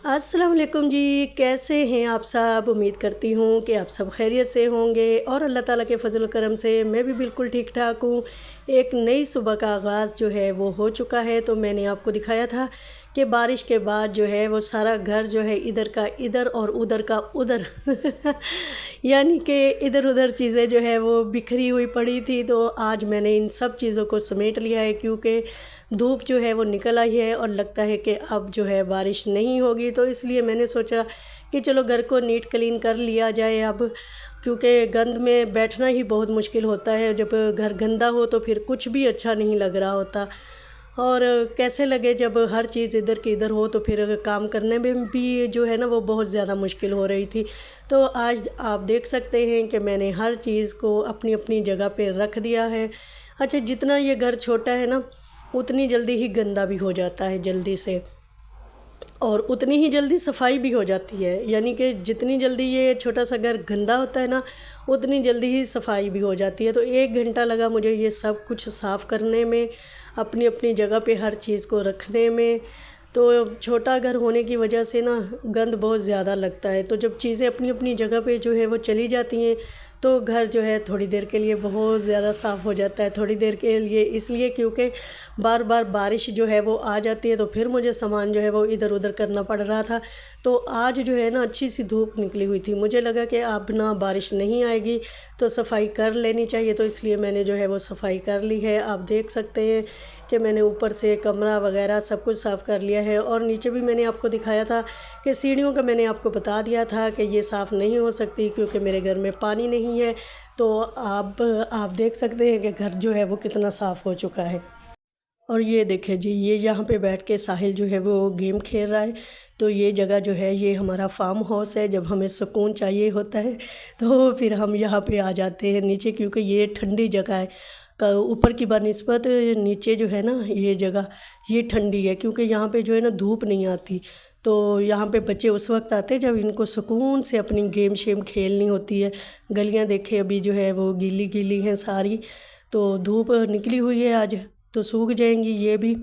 अस्सलाम वालेकुम जी। कैसे हैं आप सब? उम्मीद करती हूँ कि आप सब खैरियत से होंगे और अल्लाह ताला के फजल करम से मैं भी बिल्कुल ठीक ठाक हूँ। एक नई सुबह का आगाज़ जो है वो हो चुका है। तो मैंने आपको दिखाया था कि बारिश के बाद जो है वो सारा घर जो है इधर का इधर और उधर का उधर यानी कि इधर उधर चीज़ें जो है वो बिखरी हुई पड़ी थी। तो आज मैंने इन सब चीज़ों को समेट लिया है क्योंकि धूप जो है वो निकल आई है और लगता है कि अब जो है बारिश नहीं होगी। तो इसलिए मैंने सोचा कि चलो घर को नीट क्लीन कर लिया जाए अब, क्योंकि गंद में बैठना ही बहुत मुश्किल होता है। जब घर गंदा हो तो फिर कुछ भी अच्छा नहीं लग रहा होता। और कैसे लगे जब हर चीज़ इधर की इधर हो तो फिर काम करने में भी जो है ना वो बहुत ज़्यादा मुश्किल हो रही थी। तो आज आप देख सकते हैं कि मैंने हर चीज़ को अपनी अपनी जगह पे रख दिया है। अच्छा, जितना ये घर छोटा है ना उतनी जल्दी ही गंदा भी हो जाता है जल्दी से, और उतनी ही जल्दी सफाई भी हो जाती है। यानी कि जितनी जल्दी ये छोटा सा घर गंदा होता है ना उतनी जल्दी ही सफाई भी हो जाती है। तो 1 घंटा लगा मुझे ये सब कुछ साफ़ करने में, अपनी अपनी जगह पे हर चीज़ को रखने में। तो छोटा घर होने की वजह से ना गंद बहुत ज़्यादा लगता है। तो जब चीज़ें अपनी अपनी जगह पे जो है वो चली जाती हैं तो घर जो है थोड़ी देर के लिए बहुत ज़्यादा साफ़ हो जाता है। थोड़ी देर के लिए इसलिए क्योंकि बार बार बारिश जो है वो आ जाती है तो फिर मुझे सामान जो है वो इधर उधर करना पड़ रहा था। तो आज जो है ना अच्छी सी धूप निकली हुई थी, मुझे लगा कि अब ना बारिश नहीं आएगी तो सफाई कर लेनी चाहिए। तो इसलिए मैंने जो है वो सफाई कर ली है। आप देख सकते हैं कि मैंने ऊपर से कमरा वगैरह सब कुछ साफ़ कर लिया है। और नीचे भी मैंने आपको दिखाया था कि सीढ़ियों का मैंने आपको बता दिया था कि ये साफ़ नहीं हो सकती क्योंकि मेरे घर में पानी नहीं है। तो आप देख सकते हैं कि घर जो है वो कितना साफ़ हो चुका है। और ये देखिए जी, ये यहाँ पे बैठ के साहिल जो है वो गेम खेल रहा है। तो ये जगह जो है ये हमारा फार्म हाउस है। जब हमें सुकून चाहिए होता है तो फिर हम यहाँ पे आ जाते हैं नीचे, क्योंकि ये ठंडी जगह है। ऊपर की बनिस्बत नीचे जो है ना ये जगह ये ठंडी है, क्योंकि यहाँ पे जो है ना धूप नहीं आती। तो यहाँ पे बच्चे उस वक्त आते हैं जब इनको सुकून से अपनी गेम शेम खेलनी होती है। गलियाँ देखे अभी जो है वो गीली गीली हैं सारी। तो धूप निकली हुई है आज तो सूख जाएंगी ये भी।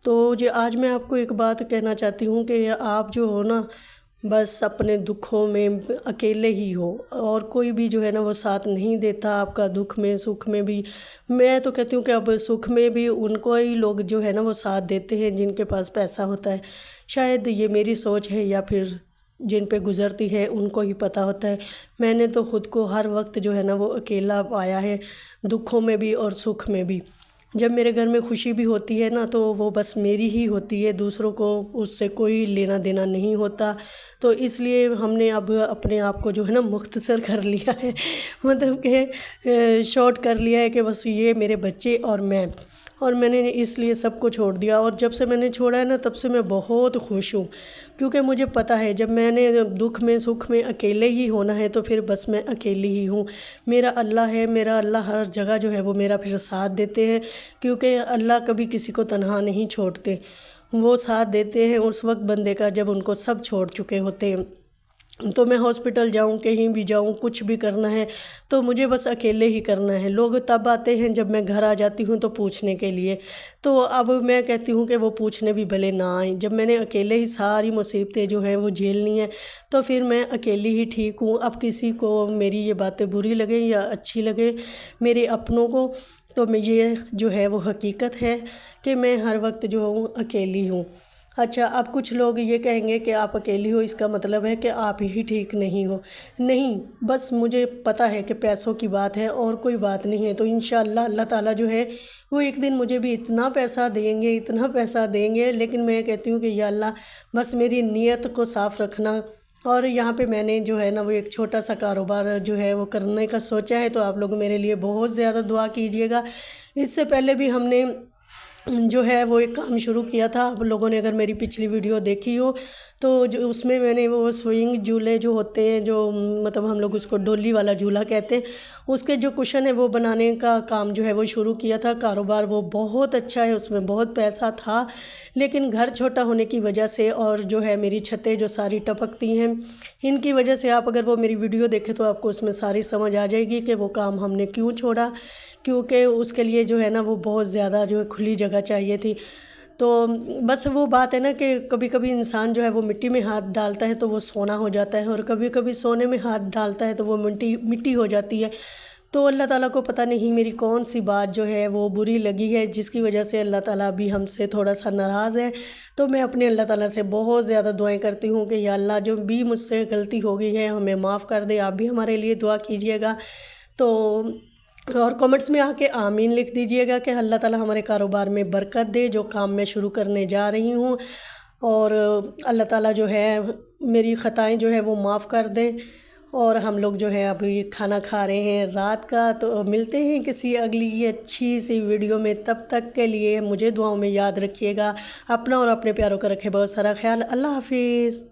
तो जो आज मैं आपको एक बात कहना चाहती हूँ कि आप जो हो ना बस अपने दुखों में अकेले ही हो और कोई भी जो है ना वो साथ नहीं देता आपका, दुख में सुख में भी। मैं तो कहती हूँ कि अब सुख में भी उनको ही लोग जो है ना वो साथ देते हैं जिनके पास पैसा होता है। शायद ये मेरी सोच है या फिर जिन पे गुज़रती है उनको ही पता होता है। मैंने तो ख़ुद को हर वक्त जो है ना वो अकेला पाया है, दुखों में भी और सुख में भी। जब मेरे घर में खुशी भी होती है ना तो वो बस मेरी ही होती है, दूसरों को उससे कोई लेना देना नहीं होता। तो इसलिए हमने अब अपने आप को जो है ना मुख्तसर कर लिया है मतलब कि शॉर्ट कर लिया है कि बस ये मेरे बच्चे और मैं। और मैंने इसलिए सबको छोड़ दिया। और जब से मैंने छोड़ा है ना तब से मैं बहुत खुश हूँ, क्योंकि मुझे पता है जब मैंने दुख में सुख में अकेले ही होना है तो फिर बस मैं अकेली ही हूँ। मेरा अल्लाह है, मेरा अल्लाह हर जगह जो है वो मेरा फिर साथ देते हैं, क्योंकि अल्लाह कभी किसी को तन्हा नहीं छोड़ते। वो साथ देते हैं उस वक्त बंदे का जब उनको सब छोड़ चुके होते हैं। तो मैं हॉस्पिटल जाऊं, कहीं भी जाऊं, कुछ भी करना है तो मुझे बस अकेले ही करना है। लोग तब आते हैं जब मैं घर आ जाती हूं तो पूछने के लिए। तो अब मैं कहती हूं कि वो पूछने भी भले ना आए। जब मैंने अकेले ही सारी मुसीबतें जो हैं वो झेलनी है तो फिर मैं अकेली ही ठीक हूँ। अब किसी को मेरी ये बातें बुरी लगे या अच्छी लगे मेरे अपनों को, तो मैं ये जो है वो हकीकत है कि मैं हर वक्त जो हूँ अकेली हूँ। अच्छा, अब कुछ लोग ये कहेंगे कि आप अकेली हो इसका मतलब है कि आप ही ठीक नहीं हो। नहीं, बस मुझे पता है कि पैसों की बात है और कोई बात नहीं है। तो इंशाअल्लाह अल्लाह ताला जो है वो एक दिन मुझे भी इतना पैसा देंगे, इतना पैसा देंगे। लेकिन मैं कहती हूँ कि या अल्लाह बस मेरी नीयत को साफ़ रखना। और यहाँ पे मैंने जो है ना वो एक छोटा सा कारोबार जो है वो करने का सोचा है। तो आप लोग मेरे लिए बहुत ज़्यादा दुआ कीजिएगा। इससे पहले भी हमने जो है वो एक काम शुरू किया था। आप लोगों ने अगर मेरी पिछली वीडियो देखी हो तो जो उसमें मैंने वो स्विंग झूले जो होते हैं, जो मतलब हम लोग उसको डोली वाला झूला कहते हैं, उसके जो कुशन है वो बनाने का काम जो है वो शुरू किया था। कारोबार वो बहुत अच्छा है, उसमें बहुत पैसा था। लेकिन घर छोटा होने की वजह से और जो है मेरी छतें जो सारी टपकती हैं इनकी वजह से, आप अगर वो मेरी वीडियो देखें तो आपको उसमें सारी समझ आ जाएगी कि वो काम हमने क्यों छोड़ा। क्योंकि उसके लिए जो है ना वो बहुत ज़्यादा जो है खुली जगह चाहिए थी। تو بس وہ بات ہے نا کہ کبھی کبھی انسان جو ہے وہ مٹی میں ہاتھ ڈالتا ہے تو وہ سونا ہو جاتا ہے، اور کبھی کبھی سونے میں ہاتھ ڈالتا ہے تو وہ مٹی ہو جاتی ہے۔ تو اللہ تعالیٰ کو پتہ نہیں میری کون سی بات جو ہے وہ بری لگی ہے جس کی وجہ سے اللہ تعالیٰ بھی ہم سے تھوڑا سا ناراض ہے۔ تو میں اپنے اللہ تعالیٰ سے بہت زیادہ دعائیں کرتی ہوں کہ یا اللہ جو بھی مجھ سے غلطی ہو گئی ہے ہمیں معاف کر دے، آپ بھی ہمارے لیے دعا کیجیے گا۔ تو اور کامنٹس میں آ کے آمین لکھ دیجیے گا کہ اللہ تعالیٰ ہمارے کاروبار میں برکت دے جو کام میں شروع کرنے جا رہی ہوں، اور اللہ تعالیٰ جو ہے میری خطائیں جو ہے وہ معاف کر دے۔ اور ہم لوگ جو ہے ابھی کھانا کھا رہے ہیں رات کا، تو ملتے ہیں کسی اگلی اچھی سی ویڈیو میں، تب تک کے لیے مجھے دعاؤں میں یاد رکھیے گا، اپنا اور اپنے پیاروں کا رکھے بہت سارا خیال۔ اللہ حافظ۔